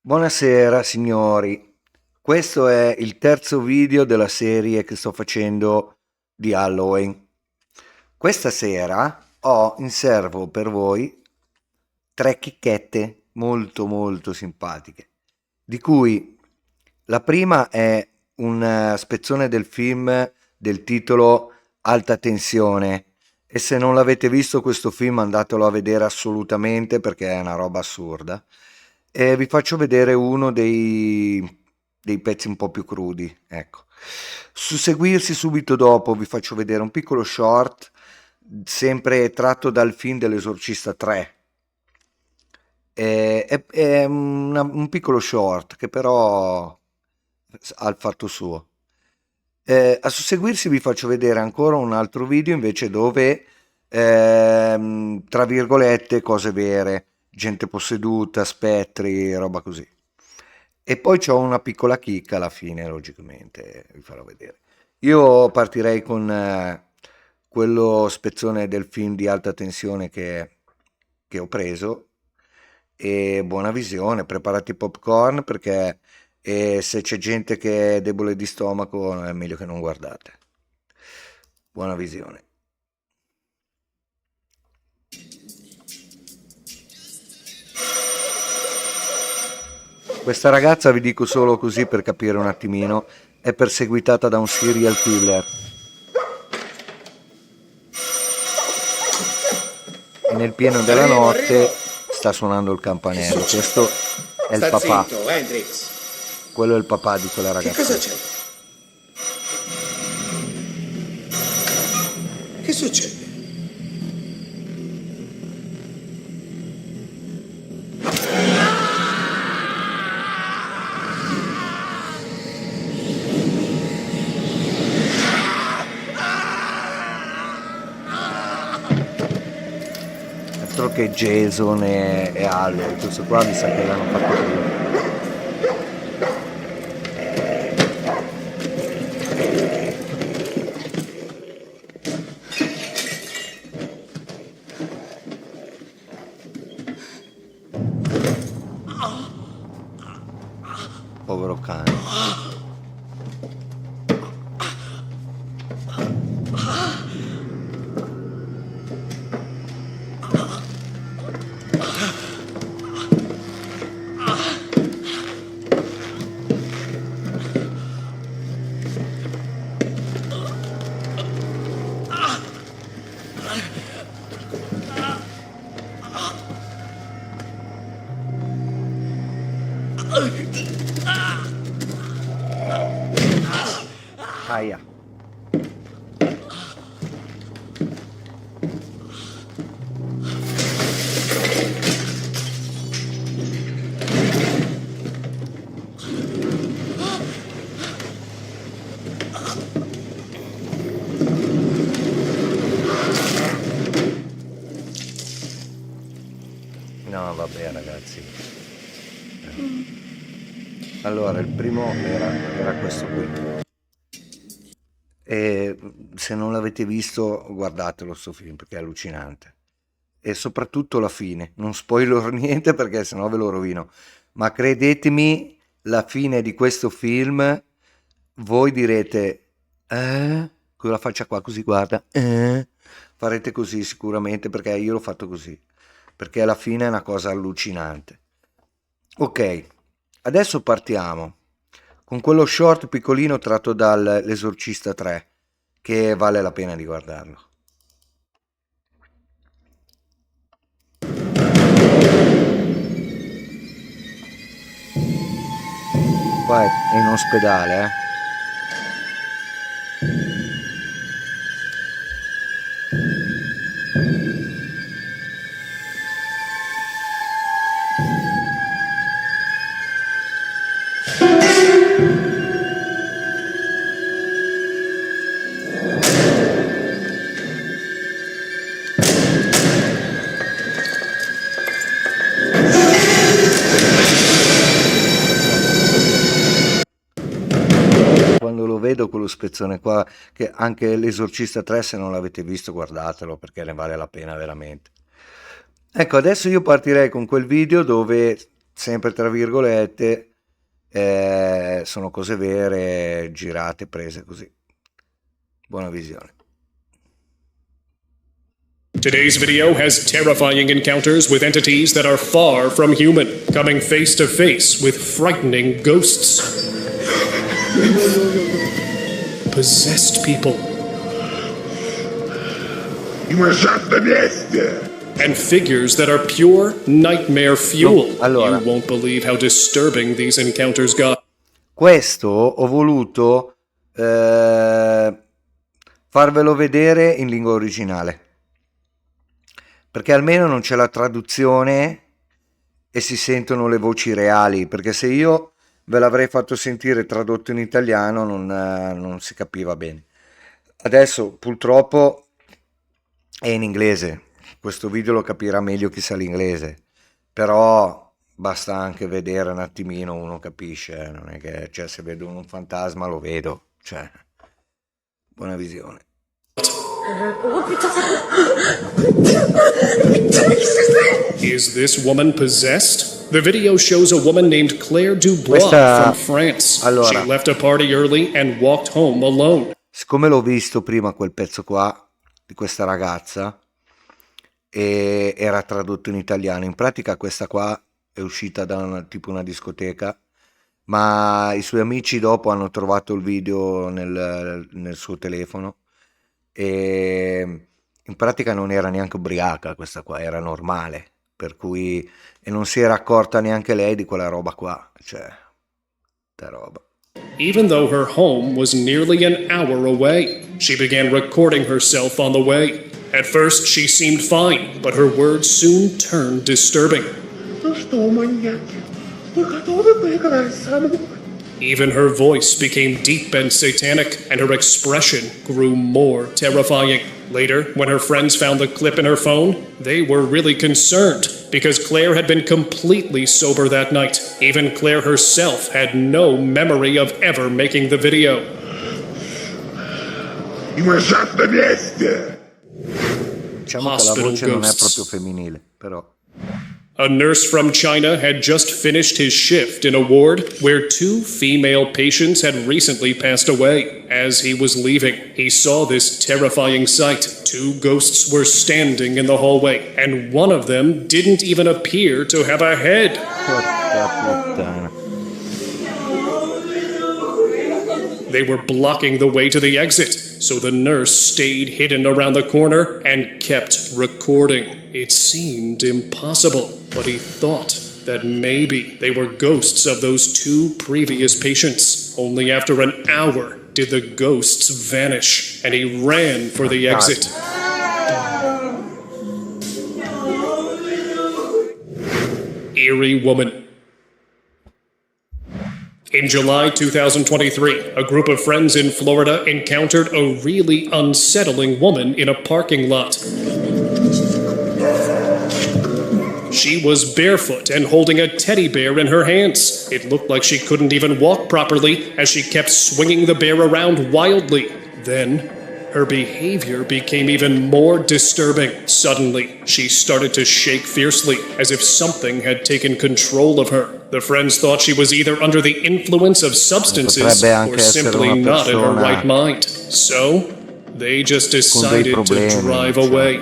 Buonasera signori, questo è il terzo video della serie che sto facendo di Halloween. Questa sera ho in serbo per voi tre chicchette molto simpatiche, di cui la prima è un spezzone del film del titolo Alta tensione, e se non l'avete visto questo film andatelo a vedere assolutamente perché è una roba assurda. E vi faccio vedere uno dei pezzi un po' più crudi, ecco. Susseguirsi subito dopo vi faccio vedere un piccolo short, sempre tratto dal film dell'Esorcista 3. È un piccolo short che però ha il fatto suo. A susseguirsi vi faccio vedere ancora un altro video invece dove, tra virgolette, cose vere, gente posseduta, spettri, roba così. E poi c'ho una piccola chicca alla fine, logicamente, vi farò vedere. Io partirei con quello spezzone del film di alta tensione che ho preso, e buona visione, preparati i popcorn perché se c'è gente che è debole di stomaco è meglio che non guardate. Buona visione. Questa ragazza, vi dico solo così per capire un attimino, è perseguitata da un serial killer e nel pieno della Arrivo, notte arrivo! sta suonando il Che campanello. succede? Questo è il Sta papà, zitto, Hendrix. quello è il papà di quella Che cosa ragazza. c'è? Che succede? Altro che Jason e Halloween, questo qua mi sa che l'hanno fatto prima. Povero cane. Aia. No, vabbè ragazzi. Allora, il primo era questo qui. E se non l'avete visto, guardatelo sto film perché è allucinante. E soprattutto la fine. Non spoilerò niente perché sennò ve lo rovino. Ma credetemi, la fine di questo film, voi direte, con la faccia qua così, guarda, farete così sicuramente perché io l'ho fatto così. Perché alla fine è una cosa allucinante. Ok, adesso partiamo con quello short piccolino tratto dall'Esorcista 3, che vale la pena di guardarlo. Qua è in ospedale, eh. Quando lo vedo quello spezzone qua, che anche l'Esorcista 3, se non l'avete visto guardatelo perché ne vale la pena veramente. Ecco, adesso io partirei con quel video dove sempre tra virgolette, sono cose vere, girate, prese così. Buona visione. Today's video has terrifying encounters with entities that are far from human, coming face to face with frightening ghosts. Possessed people. And figures that are pure nightmare fuel. No, allora, you won't believe how disturbing these encounters got. Questo ho voluto farvelo vedere in lingua originale, perché almeno non c'è la traduzione e si sentono le voci reali, perché se io ve l'avrei fatto sentire tradotto in italiano non si capiva bene. Adesso purtroppo è in inglese, questo video lo capirà meglio chi sa l'inglese, però basta anche vedere un attimino, uno capisce, non è che, cioè, se vedo un fantasma lo vedo, cioè, buona visione. Is this woman possessed? The video shows a woman named Claire Dubois from France. Allora, she left a party early and walked home alone. Siccome l'ho visto prima quel pezzo qua di questa ragazza e era tradotto in italiano, in pratica questa qua è uscita da tipo una discoteca, ma i suoi amici dopo hanno trovato il video nel suo telefono e in pratica non era neanche ubriaca questa qua, era normale, per cui, e non si era accorta neanche lei di quella roba qua, cioè, sta roba. Even though her home was nearly an hour away, she began recording herself on the way. At first, she seemed fine, but her words soon turned disturbing. Even her voice became deep and satanic, and her expression grew more terrifying. Later, when her friends found the clip in her phone, they were really concerned, because Claire had been completely sober that night. Even Claire herself had no memory of ever making the video. Diciamo che la voce non è proprio femminile, però. A nurse from China had just finished his shift in a ward where 2 female patients had recently passed away. As he was leaving, he saw this terrifying sight. 2 ghosts were standing in the hallway, and one of them didn't even appear to have a head. They were blocking the way to the exit, so the nurse stayed hidden around the corner and kept recording. It seemed impossible, but he thought that maybe they were ghosts of those 2 previous patients. Only after an hour did the ghosts vanish, and he ran for the exit. Eerie woman. In July 2023, a group of friends in Florida encountered a really unsettling woman in a parking lot. She was barefoot and holding a teddy bear in her hands. It looked like she couldn't even walk properly as she kept swinging the bear around wildly. Then, her behavior became even more disturbing. Suddenly, she started to shake fiercely, as if something had taken control of her. The friends thought she was either under the influence of substances or simply not in her right mind. So, they just decided to drive away.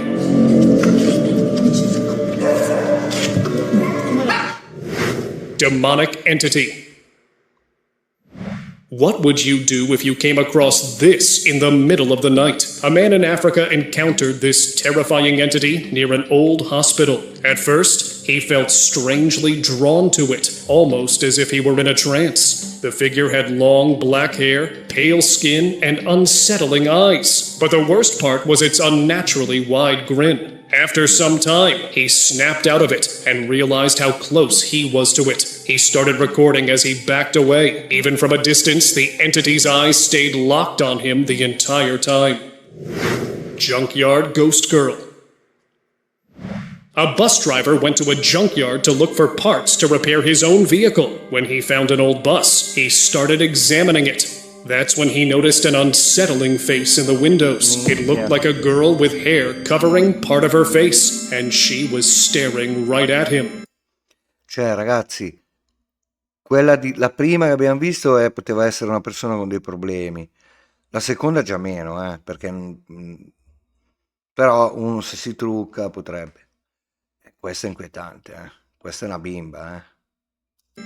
Demonic entity. What would you do if you came across this in the middle of the night? A man in Africa encountered this terrifying entity near an old hospital. At first, he felt strangely drawn to it, almost as if he were in a trance. The figure had long black hair, pale skin, and unsettling eyes. But the worst part was its unnaturally wide grin. After some time, he snapped out of it and realized how close he was to it. He started recording as he backed away. Even from a distance, the entity's eyes stayed locked on him the entire time. Junkyard Ghost Girl. A bus driver went to a junkyard to look for parts to repair his own vehicle. When he found an old bus, he started examining it. That's when he noticed an unsettling face in the windows. It looked like a girl with hair covering part of her face, and she was staring right at him. Cioè, ragazzi, la prima che abbiamo visto poteva essere una persona con dei problemi. La seconda già meno, perché però uno se si trucca potrebbe. Questa è inquietante, Questa è una bimba,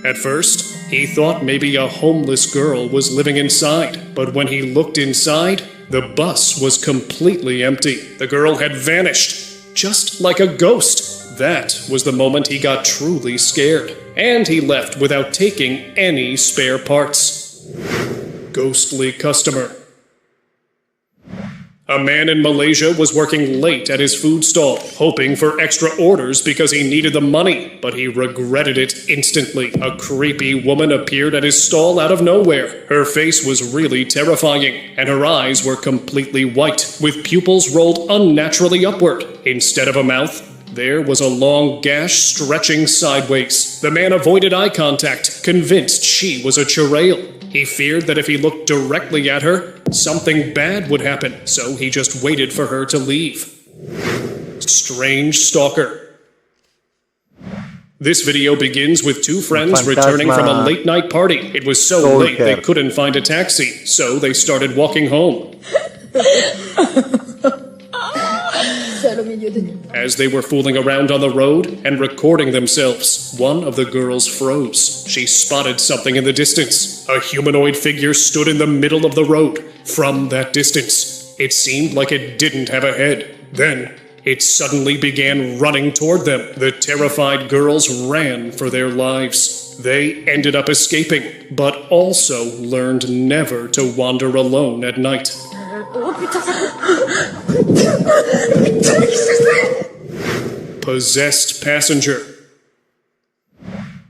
At first, he thought maybe a homeless girl was living inside, but when he looked inside, the bus was completely empty. The girl had vanished, just like a ghost. That was the moment he got truly scared, and he left without taking any spare parts. Ghostly customer. A man in Malaysia was working late at his food stall, hoping for extra orders because he needed the money, but he regretted it instantly. A creepy woman appeared at his stall out of nowhere. Her face was really terrifying, and her eyes were completely white, with pupils rolled unnaturally upward. Instead of a mouth, there was a long gash stretching sideways. The man avoided eye contact, convinced she was a churale. He feared that if he looked directly at her, something bad would happen, so he just waited for her to leave. Strange stalker. This video begins with two friends returning from a late-night party. It was so late they couldn't find a taxi, so they started walking home. As they were fooling around on the road and recording themselves, one of the girls froze. She spotted something in the distance. A humanoid figure stood in the middle of the road. From that distance, it seemed like it didn't have a head. Then, it suddenly began running toward them. The terrified girls ran for their lives. They ended up escaping, but also learned never to wander alone at night. Possessed passenger.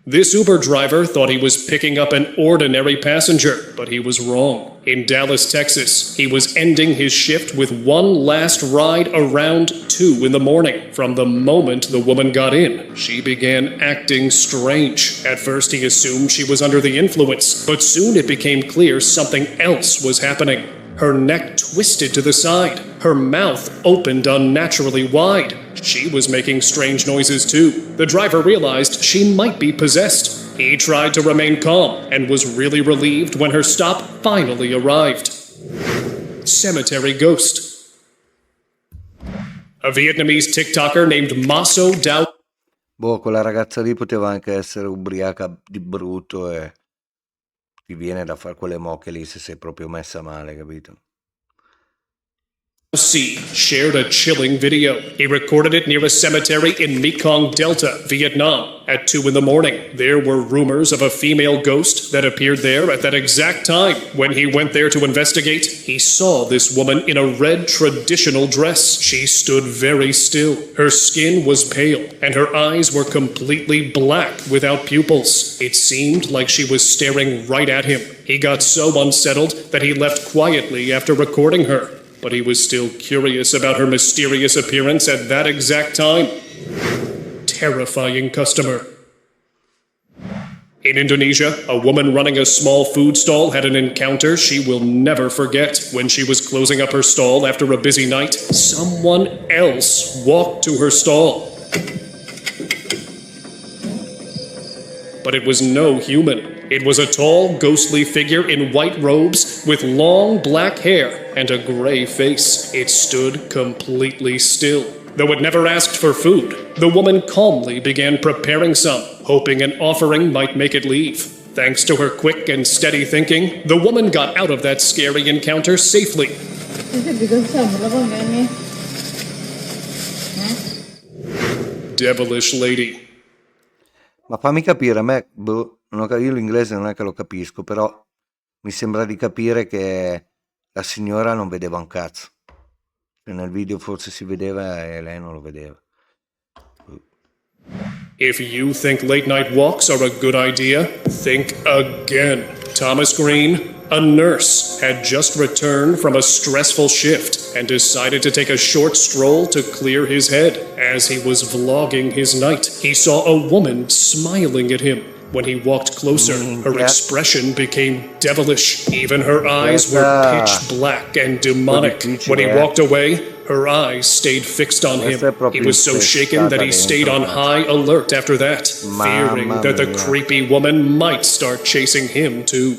This Uber driver thought he was picking up an ordinary passenger, but he was wrong. In Dallas, Texas, he was ending his shift with one last ride around 2 in the morning. From the moment the woman got in, she began acting strange. At first, he assumed she was under the influence, but soon it became clear something else was happening. Her neck twisted to the side. Her mouth opened unnaturally wide. She was making strange noises too. The driver realized she might be possessed. He tried to remain calm and was really relieved when her stop finally arrived. Cemetery ghost. A Vietnamese TikToker named Maso Dao. Boh, quella ragazza lì poteva anche essere ubriaca di brutto e ti viene da fare quelle moche lì se sei proprio messa male, capito? C shared a chilling video. He recorded it near a cemetery in Mekong Delta, Vietnam. At 2 in the morning, there were rumors of a female ghost that appeared there at that exact time. When he went there to investigate, he saw this woman in a red traditional dress. She stood very still. Her skin was pale, and her eyes were completely black without pupils. It seemed like she was staring right at him. He got so unsettled that he left quietly after recording her. But he was still curious about her mysterious appearance at that exact time. Terrifying customer. In Indonesia, a woman running a small food stall had an encounter she will never forget. When she was closing up her stall after a busy night, someone else walked to her stall. But it was no human. It was a tall, ghostly figure in white robes with long black hair and a gray face. It stood completely still. Though it never asked for food, the woman calmly began preparing some, hoping an offering might make it leave. Thanks to her quick and steady thinking, the woman got out of that scary encounter safely. Devilish lady. Ma fammi capire, a me, io l'inglese non è che lo capisco, però mi sembra di capire che la signora non vedeva un cazzo. Nel video forse si vedeva e lei non lo vedeva. If you think late night walks are a good idea, think again. Thomas Green, a nurse, had just returned from a stressful shift and decided to take a short stroll to clear his head. As he was vlogging his night, he saw a woman smiling at him. When he walked closer, her expression became devilish. Even her eyes were pitch black and demonic. When he walked away, Her eyes stayed fixed on him. Questa è He proprio was so shaken that he infestata stayed on dentro, cazzo. high alert after that, fearing Mamma that the mia. creepy woman might start chasing him too.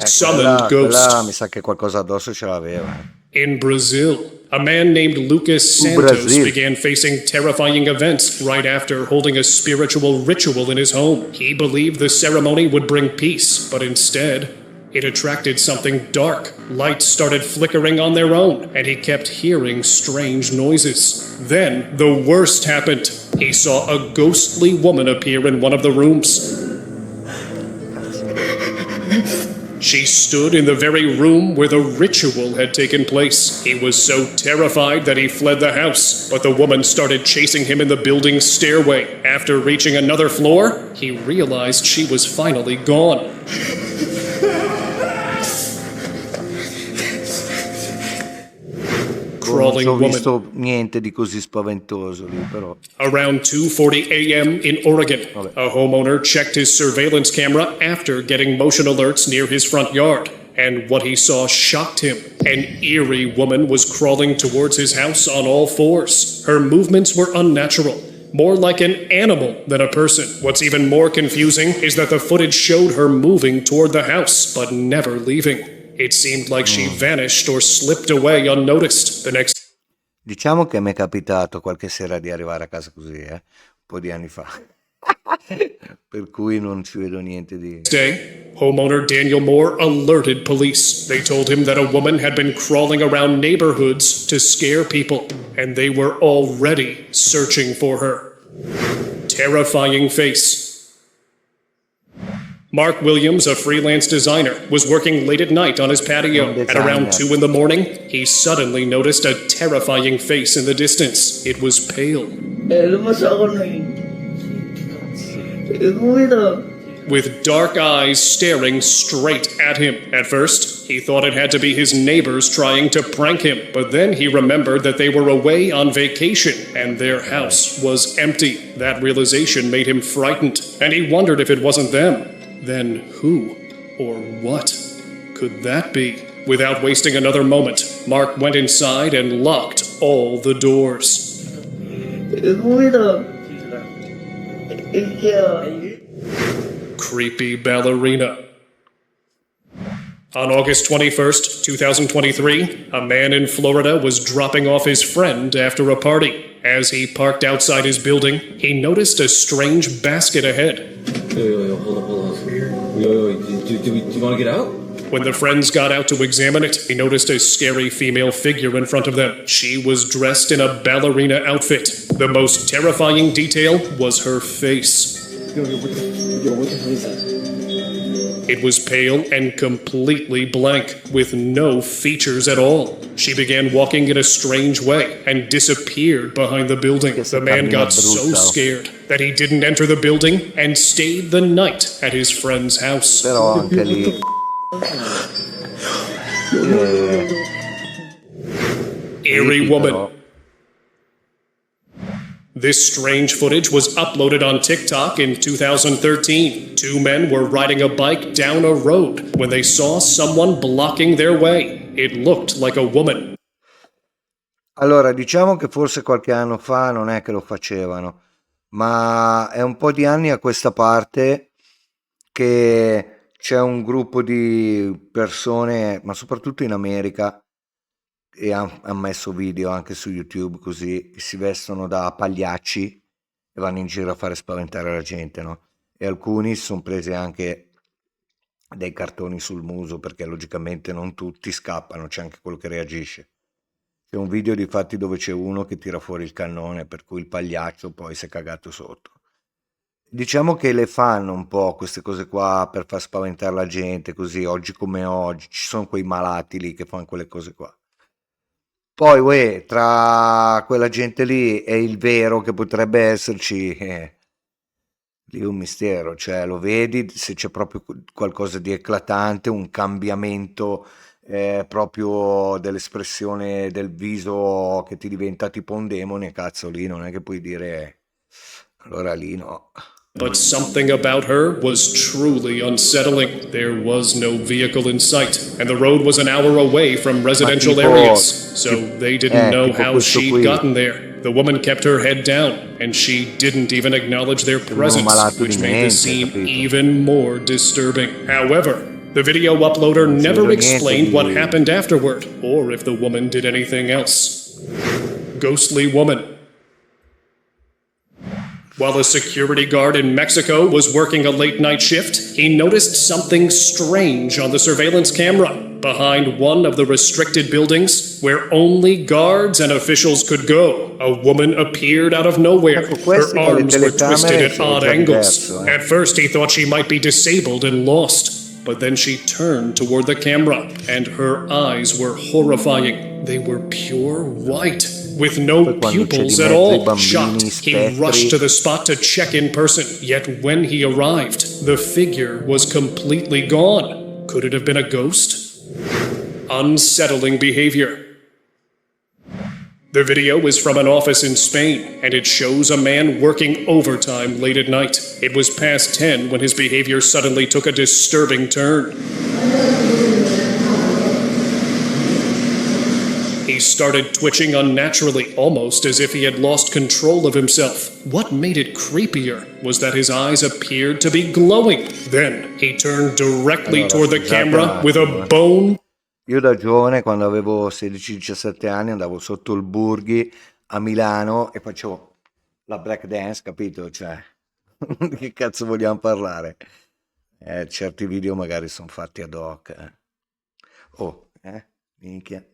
Summoned Quella mi ghost. sa che qualcosa addosso ce l'aveva. In Brazil, a man named Lucas Santos Brasil. began facing terrifying events right after holding a spiritual ritual in his home. He believed the ceremony would bring peace, but instead, it attracted something dark. Lights started flickering on their own, and he kept hearing strange noises. Then, the worst happened. He saw a ghostly woman appear in one of the rooms. She stood in the very room where the ritual had taken place. He was so terrified that he fled the house, but the woman started chasing him in the building's stairway. After reaching another floor, he realized she was finally gone. Non Crawling ho woman. visto niente di così spaventoso lì, però. Around 2:40 a.m. in Oregon, a homeowner checked his surveillance camera after getting motion alerts near his front yard. And what he saw shocked him. An eerie woman was crawling towards his house on all fours. Her movements were unnatural, more like an animal than a person. What's even more confusing is that the footage showed her moving toward the house, but never leaving. It seemed like she vanished or slipped away unnoticed. The next Diciamo che mi è capitato qualche sera di arrivare a casa così, un po' di anni fa. Per cui non ci vedo niente di... day, homeowner Daniel Moore alerted police. They told him that a woman had been crawling around neighborhoods to scare people, and they were already searching for her. Terrifying face. Mark Williams, a freelance designer, was working late at night on his patio. At around 2 in the morning, he suddenly noticed a terrifying face in the distance. It was pale. With dark eyes staring straight at him. At first, he thought it had to be his neighbors trying to prank him, but then he remembered that they were away on vacation and their house was empty. That realization made him frightened, and he wondered if it wasn't them. Then who or what could that be? Without wasting another moment, Mark went inside and locked all the doors. Creepy ballerina. On August 21st, 2023, a man in Florida was dropping off his friend after a party. As he parked outside his building, he noticed a strange basket ahead. Yo, hold on. Yo, do you want to get out? When the friends got out to examine it, they noticed a scary female figure in front of them. She was dressed in a ballerina outfit. The most terrifying detail was her face. Yo, what the hell is that? It was pale and completely blank, with no features at all. She began walking in a strange way and disappeared behind the building. The man got so scared that he didn't enter the building and stayed the night at his friend's house. Però anche lì... Eerie woman. This strange footage was uploaded on TikTok in 2013. Two men were riding a bike down a road when they saw someone blocking their way. It looked like a woman. Allora, diciamo che forse qualche anno fa non è che lo facevano, ma è un po' di anni a questa parte che c'è un gruppo di persone, ma soprattutto in America, e ha messo video anche su YouTube così, che si vestono da pagliacci e vanno in giro a fare spaventare la gente, no? E alcuni si sono presi anche dei cartoni sul muso, perché logicamente non tutti scappano, c'è anche quello che reagisce. C'è un video di fatti dove c'è uno che tira fuori il cannone, per cui il pagliaccio poi si è cagato sotto. Diciamo che le fanno un po' queste cose qua per far spaventare la gente, così oggi come oggi ci sono quei malati lì che fanno quelle cose qua. Poi, uè, tra quella gente lì e il vero che potrebbe esserci, lì è un mistero, cioè lo vedi se c'è proprio qualcosa di eclatante, un cambiamento proprio dell'espressione del viso che ti diventa tipo un demone, cazzo lì non è che puoi dire, allora lì no. But something about her was truly unsettling. There was no vehicle in sight, and the road was an hour away from residential areas, so they didn't know how she'd gotten there. The woman kept her head down, and she didn't even acknowledge their presence, which made the scene even more disturbing. However, the video uploader never explained what happened afterward, or if the woman did anything else. Ghostly woman. While a security guard in Mexico was working a late-night shift, he noticed something strange on the surveillance camera. Behind one of the restricted buildings, where only guards and officials could go, a woman appeared out of nowhere. Her arms were twisted at odd angles. At first, he thought she might be disabled and lost. But then she turned toward the camera, and her eyes were horrifying. They were pure white, with no pupils at all. Shocked, he rushed to the spot to check in person. Yet when he arrived, the figure was completely gone. Could it have been a ghost? Unsettling behavior. The video is from an office in Spain, and it shows a man working overtime late at night. It was past 10 when his behavior suddenly took a disturbing turn. He started twitching unnaturally, almost as if he had lost control of himself. What made it creepier was that his eyes appeared to be glowing. Then he turned directly toward the camera with a bone. Io da giovane, quando avevo 16-17 anni, andavo sotto il Burghi a Milano e facevo la break dance, capito? Cioè, di che cazzo vogliamo parlare? Certi video magari sono fatti ad hoc. Minchia.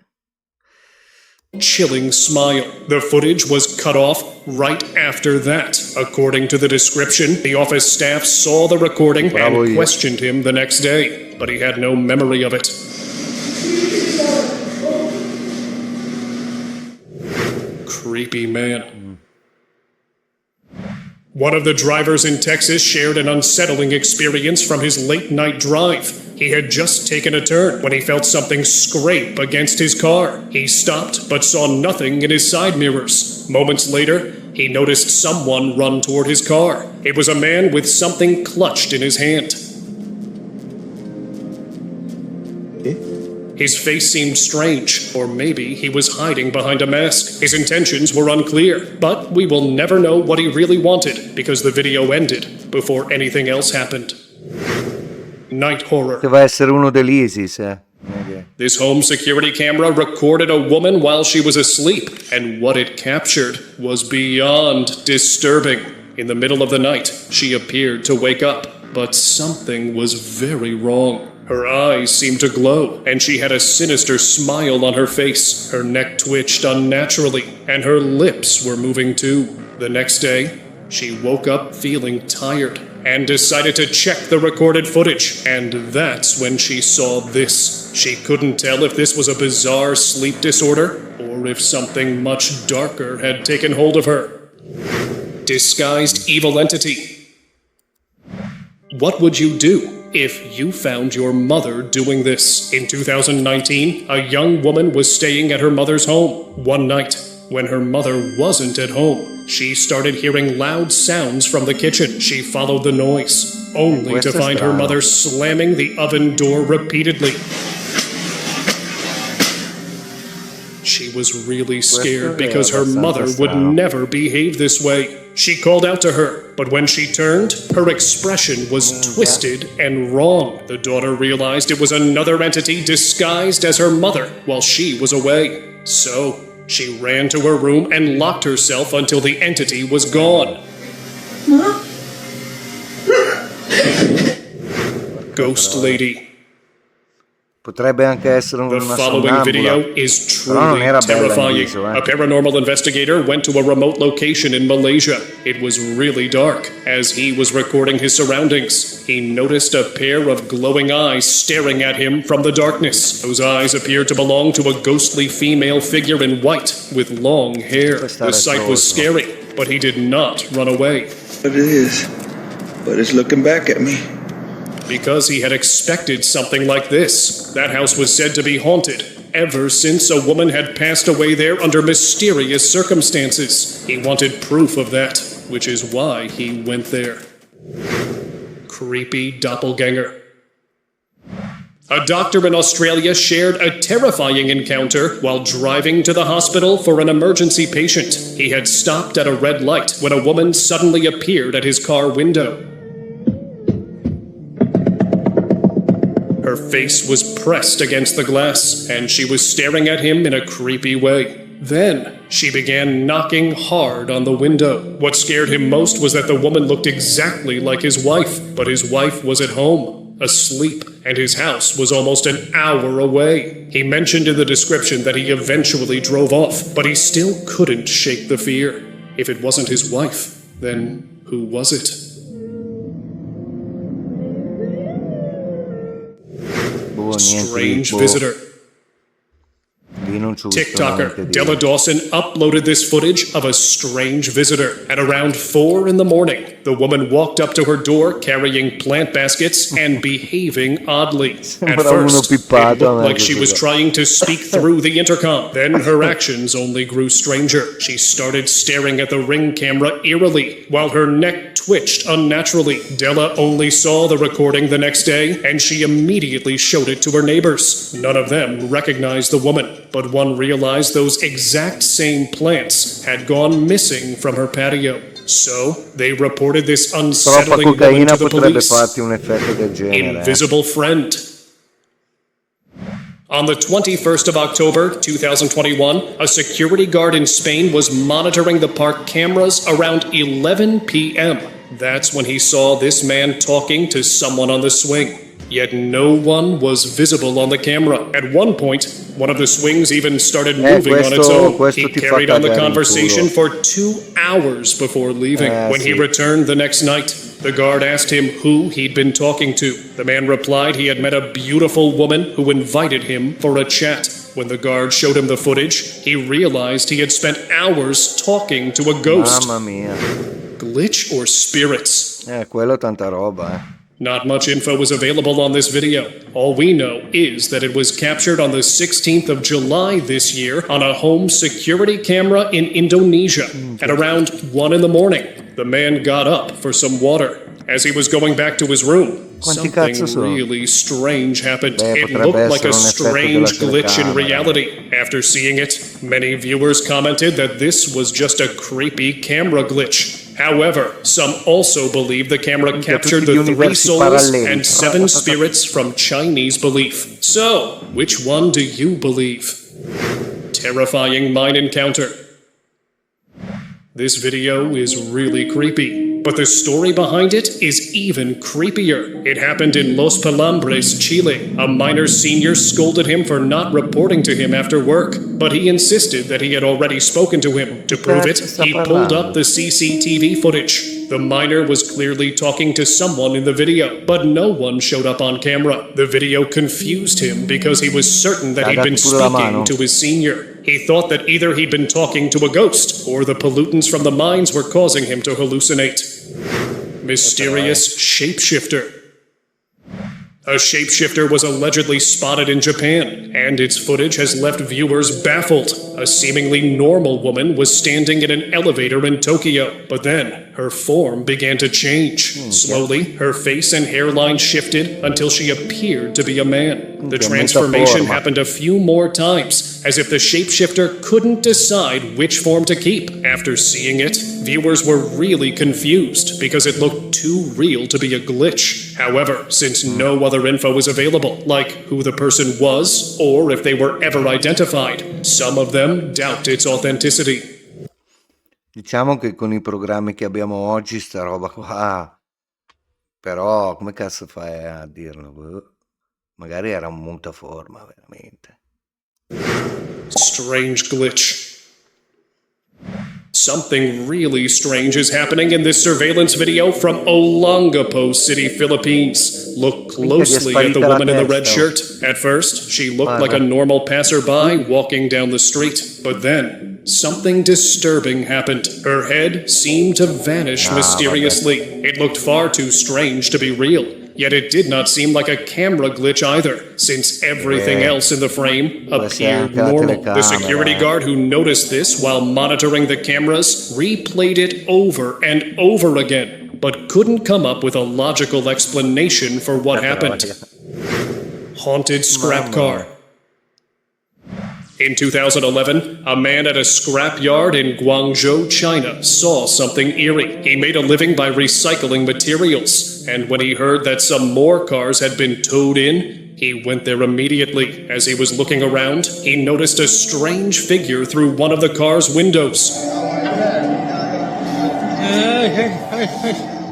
Chilling smile. The footage was cut off right after that. According to the description, the office staff saw the recording and questioned him the next day, but he had no memory of it. Creepy man. One of the drivers in Texas shared an unsettling experience from his late-night drive. He had just taken a turn when he felt something scrape against his car. He stopped, but saw nothing in his side mirrors. Moments later, he noticed someone run toward his car. It was a man with something clutched in his hand. His face seemed strange, or maybe he was hiding behind a mask. His intentions were unclear, but we will never know what he really wanted because the video ended before anything else happened. Night horror. Deve essere uno dell'ISIS, This home security camera recorded a woman while she was asleep, and what it captured was beyond disturbing. In the middle of the night, she appeared to wake up, but something was very wrong. Her eyes seemed to glow, and she had a sinister smile on her face. Her neck twitched unnaturally, and her lips were moving too. The next day, she woke up feeling tired and decided to check the recorded footage, and that's when she saw this. She couldn't tell if this was a bizarre sleep disorder or if something much darker had taken hold of her. Disguised evil entity. What would you do if you found your mother doing this? In 2019, a young woman was staying at her mother's home. One night, when her mother wasn't at home, she started hearing loud sounds from the kitchen. She followed the noise, only to find her mother slamming the oven door repeatedly. She was really scared because her mother would never behave this way. She called out to her, but when she turned, her expression was twisted and wrong. The daughter realized it was another entity disguised as her mother while she was away. So, she ran to her room and locked herself until the entity was gone. Ghost Lady. Potrebbe anche essere una The following video is truly terrifying. A paranormal investigator went to a remote location in Malaysia. It was really dark. As he was recording his surroundings, he noticed a pair of glowing eyes staring at him from the darkness. Those eyes appeared to belong to a ghostly female figure in white with long hair. The sight was scary, but he did not run away. It is, but it's looking back at me. Because he had expected something like this. That house was said to be haunted ever since a woman had passed away there under mysterious circumstances. He wanted proof of that, which is why he went there. Creepy doppelganger. A doctor in Australia shared a terrifying encounter while driving to the hospital for an emergency patient. He had stopped at a red light when a woman suddenly appeared at his car window. Her face was pressed against the glass, and she was staring at him in a creepy way. Then, she began knocking hard on the window. What scared him most was that the woman looked exactly like his wife, but his wife was at home, asleep, and his house was almost an hour away. He mentioned in the description that he eventually drove off, but he still couldn't shake the fear. If it wasn't his wife, then who was it? Strange visitor. TikToker Della Dawson uploaded this footage of a strange visitor. At around 4 in the morning, the woman walked up to her door carrying plant baskets and behaving oddly. At first, it looked like she was trying to speak through the intercom. Then her actions only grew stranger. She started staring at the Ring camera eerily, while her neck twitched unnaturally. Della only saw the recording the next day, and she immediately showed it to her neighbors. None of them recognized the woman, but one realized those exact same plants had gone missing from her patio. So, they reported this unsettling woman to the police. Invisible friend. On the 21st of October, 2021, a security guard in Spain was monitoring the park cameras around 11 p.m. That's when he saw this man talking to someone on the swing. Yet no one was visible on the camera. At one point, one of the swings even started moving on its own. He carried on the conversation for 2 hours before leaving. When he returned the next night, the guard asked him who he'd been talking to. The man replied he had met a beautiful woman who invited him for a chat. When the guard showed him the footage, he realized he had spent hours talking to a ghost. Mamma mia. Glitch or spirits? Quello tanta roba, Not much info is available on this video. All we know is that it was captured on the 16th of July this year on a home security camera in Indonesia. At around 1 in the morning, the man got up for some water. As he was going back to his room, something really strange happened. It looked like a strange glitch in reality. After seeing it, many viewers commented that this was just a creepy camera glitch. However, some also believe the camera captured the 3 souls and 7 spirits from Chinese belief. So, which one do you believe? Terrifying mine encounter. This video is really creepy, but the story behind it is even creepier. It happened in Los Pelambres, Chile. A minor senior scolded him for not reporting to him after work, but he insisted that he had already spoken to him. To prove it, he pulled up the CCTV footage. The minor was clearly talking to someone in the video, but no one showed up on camera. The video confused him because he was certain that he'd been speaking to his senior. He thought that either he'd been talking to a ghost, or the pollutants from the mines were causing him to hallucinate. Mysterious shapeshifter. A shapeshifter was allegedly spotted in Japan, and its footage has left viewers baffled. A seemingly normal woman was standing in an elevator in Tokyo, but then her form began to change. Slowly, her face and hairline shifted until she appeared to be a man. The transformation happened a few more times, as if the shapeshifter couldn't decide which form to keep. After seeing it, viewers were really confused because it looked too real to be a glitch. However, since no other info was available, like who the person was or if they were ever identified, some of them doubt its authenticity. Diciamo che con i programmi che abbiamo oggi sta roba qua, però come cazzo fai a dirlo? Magari era un mutaforma veramente. Strange glitch. Something really strange is happening in this surveillance video from Olongapo City, Philippines. Look closely at the woman in the red shirt. At first, she looked like a normal passerby walking down the street. But then, something disturbing happened. Her head seemed to vanish mysteriously. It looked far too strange to be real. Yet it did not seem like a camera glitch either, since everything else in the frame appeared normal. The security guard who noticed this while monitoring the cameras replayed it over and over again. but couldn't come up with a logical explanation for what happened. Haunted scrap car. In 2011, a man at a scrap yard in Guangzhou, China, saw something eerie. He made a living by recycling materials, and when he heard that some more cars had been towed in, he went there immediately. As he was looking around, he noticed a strange figure through one of the car's windows.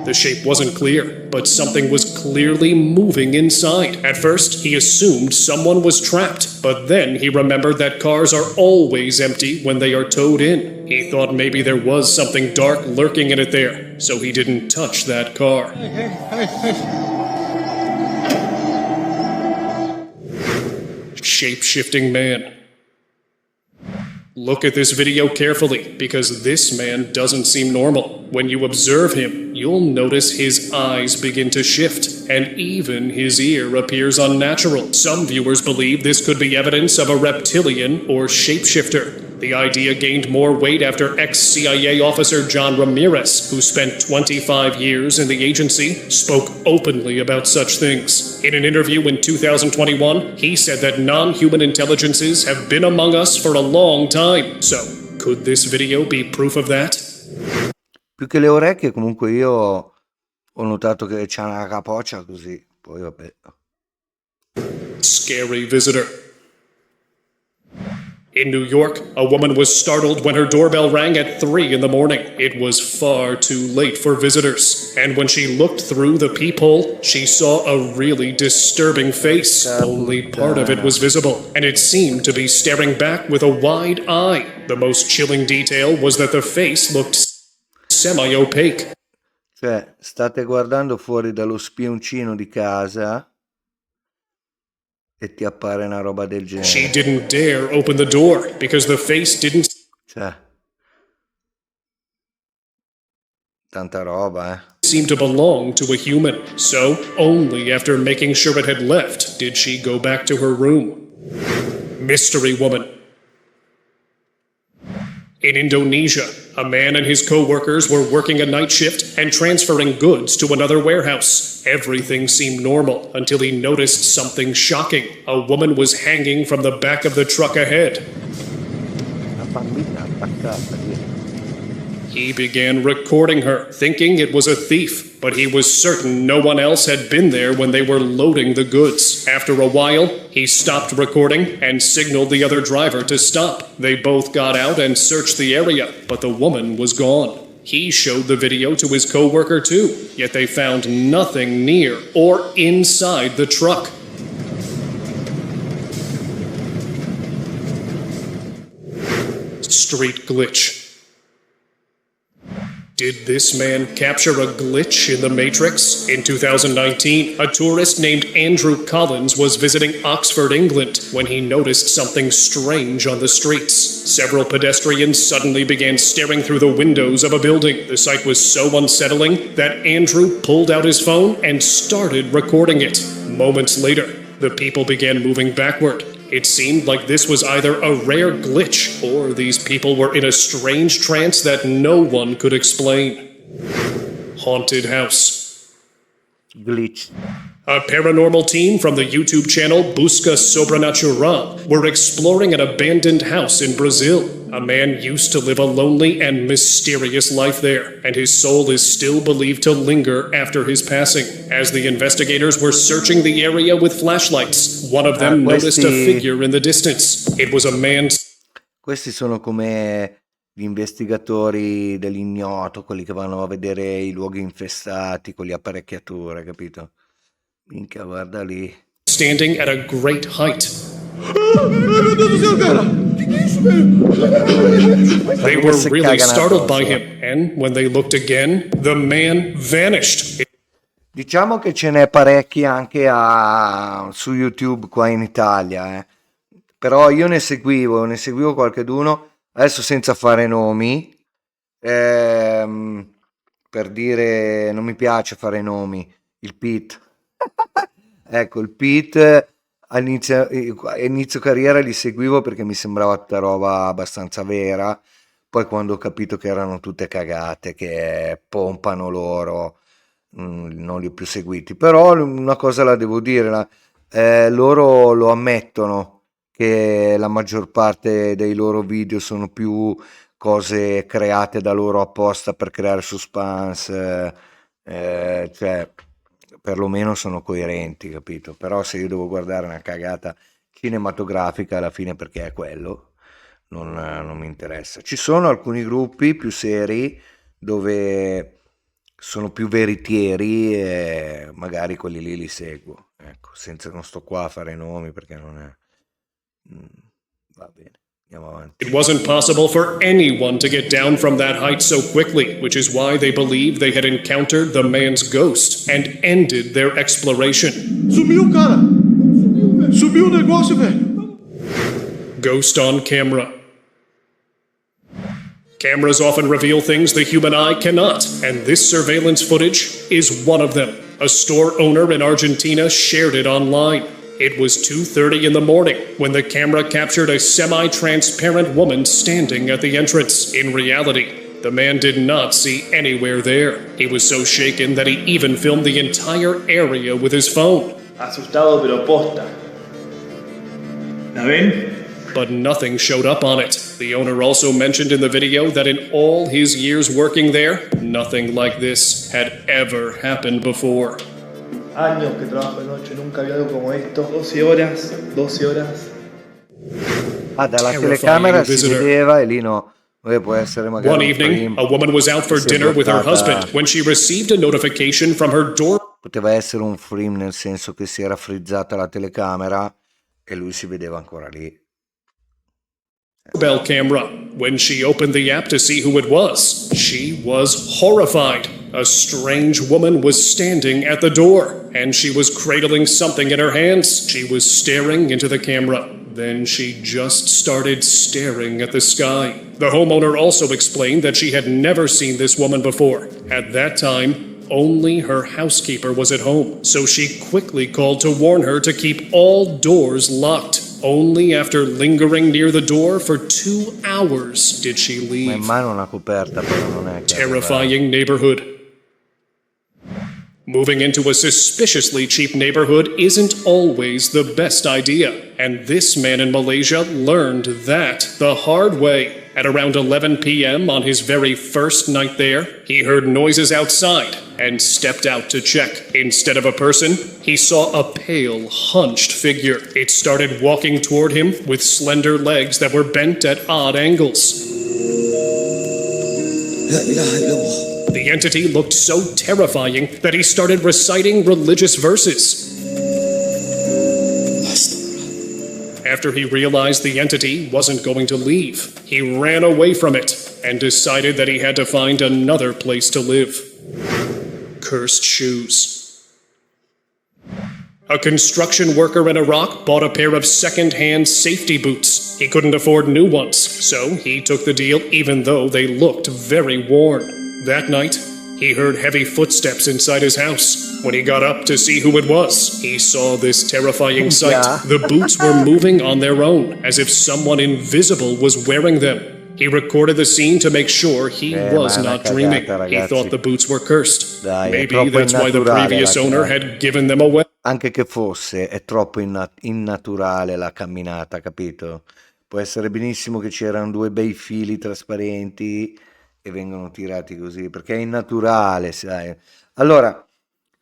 The shape wasn't clear, but something was clearly moving inside. At first, he assumed someone was trapped, but then he remembered that cars are always empty when they are towed in. He thought maybe there was something dark lurking in it there, so he didn't touch that car. Shape-shifting man. Look at this video carefully, because this man doesn't seem normal. When you observe him, you'll notice his eyes begin to shift, and even his ear appears unnatural. Some viewers believe this could be evidence of a reptilian or shapeshifter. The idea gained more weight after ex-CIA officer John Ramirez, who spent 25 years in the agency, spoke openly about such things. In an interview in 2021, he said that non-human intelligences have been among us for a long time. So, could this video be proof of that? Più che le orecchie, comunque io ho notato che c'ha una capoccia così, poi vabbè. Scary visitor. In New York, a woman was startled when her doorbell rang at 3 in the morning. It was far too late for visitors, and when she looked through the peephole, she saw a really disturbing face. Only part of it was visible, and it seemed to be staring back with a wide eye. The most chilling detail was that the face looked semi-opaque. Cioè, state guardando fuori dallo spioncino di casa e ti appare una roba del genere. She didn't dare open the door because the face didn't Cioè, tanta roba, seem to belong to a human. So, only after making sure it had left did she go back to her room. Mystery woman. In Indonesia, a man and his co-workers were working a night shift and transferring goods to another warehouse. Everything seemed normal until he noticed something shocking. A woman was hanging from the back of the truck ahead. Una bambina attaccata lì. He began recording her, thinking it was a thief, but he was certain no one else had been there when they were loading the goods. After a while, he stopped recording and signaled the other driver to stop. They both got out and searched the area, but the woman was gone. He showed the video to his co-worker too, yet they found nothing near or inside the truck. Street glitch. Did this man capture a glitch in the Matrix? In 2019, a tourist named Andrew Collins was visiting Oxford, England, when he noticed something strange on the streets. Several pedestrians suddenly began staring through the windows of a building. The sight was so unsettling that Andrew pulled out his phone and started recording it. Moments later, the people began moving backward. It seemed like this was either a rare glitch or these people were in a strange trance that no one could explain. Haunted house. Glitch. A paranormal team from the YouTube channel Busca Sobrenatural were exploring an abandoned house in Brazil. A man used to live a lonely and mysterious life there, and his soul is still believed to linger after his passing. As the investigators were searching the area with flashlights, one of them noticed a figure in the distance. It was a man. Questi sono come gli investigatori dell'ignoto, quelli che vanno a vedere i luoghi infestati con le apparecchiature, capito? Minchia, guarda lì. Standing at a great height. They were really startled by him, and when they looked again, the man vanished. Diciamo che ce n'è parecchi anche su YouTube qua in Italia, però io ne seguivo qualcheduno, adesso senza fare nomi, per dire, non mi piace fare nomi, il Pete. Ecco, il Pete all'inizio carriera li seguivo perché mi sembrava tutta roba abbastanza vera, poi quando ho capito che erano tutte cagate, che pompano loro, non li ho più seguiti, però una cosa la devo dire, loro lo ammettono che la maggior parte dei loro video sono più cose create da loro apposta per creare suspense, cioè perlomeno sono coerenti, capito? Però se io devo guardare una cagata cinematografica alla fine, perché è quello, non mi interessa. Ci sono alcuni gruppi più seri dove sono più veritieri e magari quelli lì li seguo, ecco, senza, non sto qua a fare nomi perché non è... va bene, andiamo avanti. It wasn't possible for anyone to get down from that height so quickly, which is why they believed they had encountered the man's ghost and ended their exploration. Subiu, cara! Subiu o negócio, velho! Ghost on camera. Cameras often reveal things the human eye cannot, and this surveillance footage is one of them. A store owner in Argentina shared it online. It was 2:30 in the morning when the camera captured a semi-transparent woman standing at the entrance. In reality, the man did not see anywhere there. He was so shaken that he even filmed the entire area with his phone. Asustado pero posta. ¿La ven? But nothing showed up on it. The owner also mentioned in the video that in all his years working there, nothing like this had ever happened before. Años que trabajo de noche, nunca había algo como esto. 12 horas, 12 horas. Ah, dalla telecamera si vedeva e lì no. Può essere magari One evening, a woman was out for dinner with her husband when she received a notification from her door. Poteva essere un frame nel senso che si era frizzata la telecamera e lui si vedeva ancora lì. Doorbell camera. When she opened the app to see who it was, she was horrified. A strange woman was standing at the door, and she was cradling something in her hands. She was staring into the camera. Then she just started staring at the sky. The homeowner also explained that she had never seen this woman before. At that time, only her housekeeper was at home, so she quickly called to warn her to keep all doors locked. Only after lingering near the door for 2 hours did she leave. Ma in mano una coperta, però non è Terrifying neighborhood. Moving into a suspiciously cheap neighborhood isn't always the best idea, and this man in Malaysia learned that the hard way. At around 11 p.m. on his very first night there, he heard noises outside and stepped out to check. Instead of a person, he saw a pale, hunched figure. It started walking toward him with slender legs that were bent at odd angles. The entity looked so terrifying that he started reciting religious verses. After he realized the entity wasn't going to leave, he ran away from it and decided that he had to find another place to live. Cursed shoes. A construction worker in Iraq bought a pair of second-hand safety boots. He couldn't afford new ones, so he took the deal even though they looked very worn. That night, he heard heavy footsteps inside his house. When he got up to see who it was, he saw this terrifying sight. The boots were moving on their own, as if someone invisible was wearing them. He recorded the scene to make sure he was not dreaming. He thought the boots were cursed. Maybe that's why the previous owner had given them away. Anche che fosse, è troppo innaturale la camminata, capito? Può essere benissimo che c'erano due bei fili trasparenti e vengono tirati così, perché è innaturale, sai. Allora,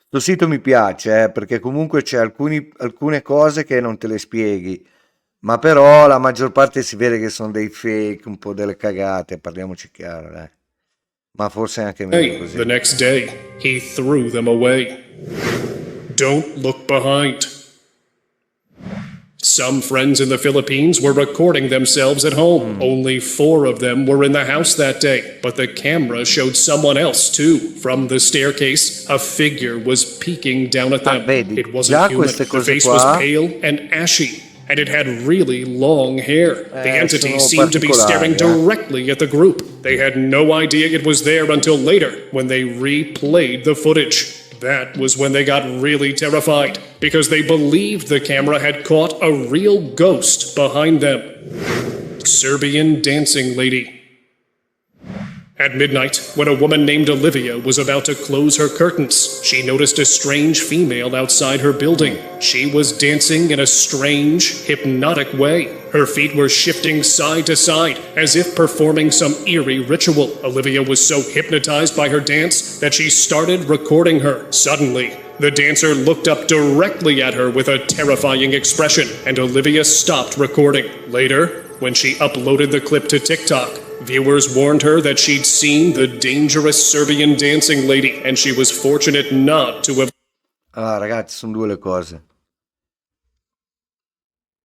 questo sito mi piace, perché comunque c'è alcune cose che non te le spieghi, ma però la maggior parte si vede che sono dei fake, un po' delle cagate, parliamoci chiaro, dai. Ma forse anche meno così. The next day, he threw them away. Don't look behind. Some friends in the Philippines were recording themselves at home. Only 4 of them were in the house that day, but the camera showed someone else too. From the staircase, a figure was peeking down at them. Vedi, It wasn't human. The face was pale and ashy, and it had really long hair. The entity seemed to be staring directly at the group. They had no idea it was there until later, when they replayed the footage. That was when they got really terrified, because they believed the camera had caught a real ghost behind them. Serbian dancing lady. At midnight, when a woman named Olivia was about to close her curtains, she noticed a strange female outside her building. She was dancing in a strange, hypnotic way. Her feet were shifting side to side, as if performing some eerie ritual. Olivia was so hypnotized by her dance that she started recording her. Suddenly, the dancer looked up directly at her with a terrifying expression, and Olivia stopped recording. Later, when she uploaded the clip to TikTok, viewers warned her that she'd seen the dangerous Serbian dancing lady, and she was fortunate not to have. Allora, ragazzi, sono due le cose.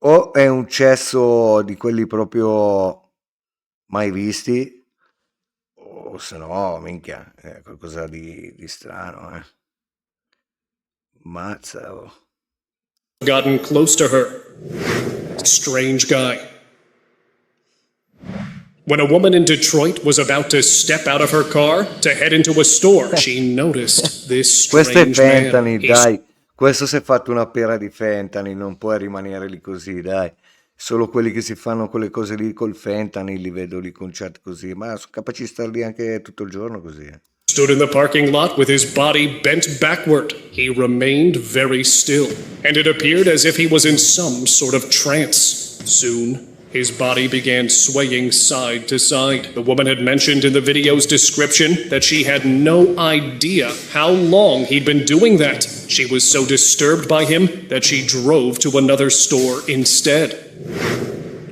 O è un cesso di quelli proprio mai visti, o se no, minchia, è qualcosa di strano, Mazza, oh. Gotten close to her. Strange guy. When a woman in Detroit was about to step out of her car to head into a store, she noticed this Questo è strange man. fentanyl, dai. Questo si è fatto una pera di fentanyl, non puoi rimanere lì così, dai. Solo quelli che si fanno quelle cose lì col fentanyl li vedo lì conciati così, ma sono capaci di star lì anche tutto il giorno così. Stood in the parking lot with his body bent backward. He remained very still, and it appeared as if he was in some sort of trance. Soon, his body began swaying side to side. The woman had mentioned in the video's description that she had no idea how long he'd been doing that. She was so disturbed by him that she drove to another store instead.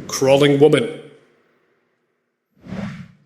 Crawling woman.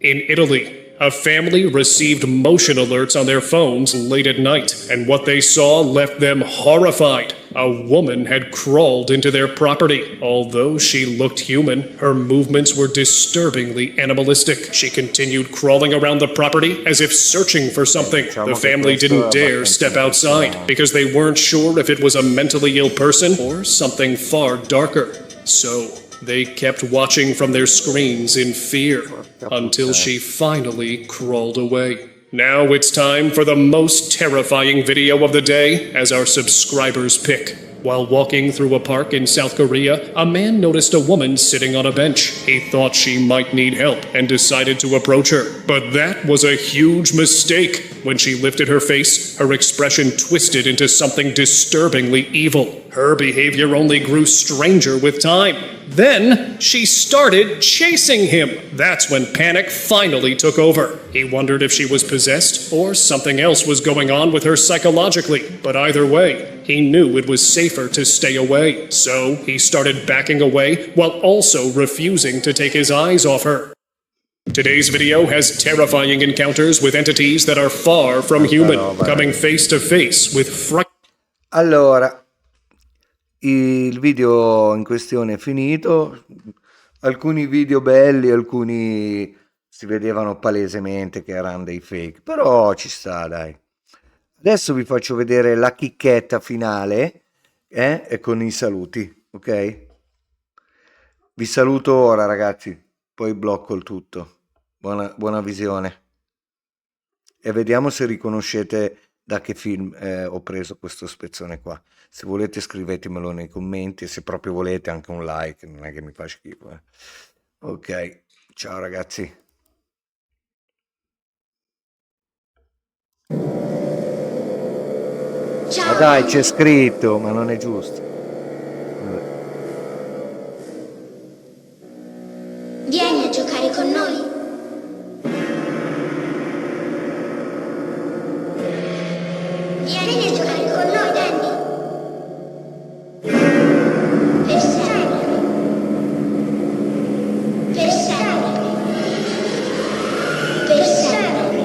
In Italy, a family received motion alerts on their phones late at night, and what they saw left them horrified. A woman had crawled into their property. Although she looked human, her movements were disturbingly animalistic. She continued crawling around the property as if searching for something. The family didn't dare step outside because they weren't sure if it was a mentally ill person or something far darker. So they kept watching from their screens in fear until she finally crawled away. Now it's time for the most terrifying video of the day as our subscribers pick. While walking through a park in South Korea, a man noticed a woman sitting on a bench. He thought she might need help and decided to approach her. But that was a huge mistake. When she lifted her face, her expression twisted into something disturbingly evil. Her behavior only grew stranger with time. Then she started chasing him. That's when panic finally took over. He wondered if she was possessed or something else was going on with her psychologically. But either way, he knew it was safer to stay away. So he started backing away while also refusing to take his eyes off her. Today's video has terrifying encounters with entities that are far from human, coming face to face with Allora, il video in questione è finito. Alcuni video belli, alcuni si vedevano palesemente che erano dei fake, però ci sta, dai. Adesso vi faccio vedere la chicchetta finale e con i saluti, ok? Vi saluto ora, ragazzi, poi blocco il tutto. Buona visione. E vediamo se riconoscete da che film ho preso questo spezzone qua. Se volete scrivetemelo nei commenti, e se proprio volete anche un like, non è che mi fa schifo. Ok, ciao ragazzi. Ciao. Ma dai, c'è scritto, ma non è giusto. Vieni a giocare con noi. Vieni a giocare con noi, Danny. Per sempre. Per sempre. Per sempre.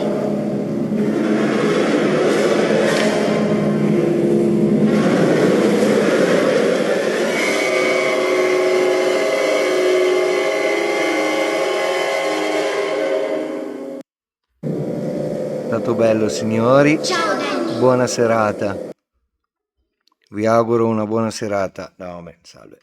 È stato bello, signori. Ciao, Danny. Buona serata. Vi auguro una buona serata. No, salve.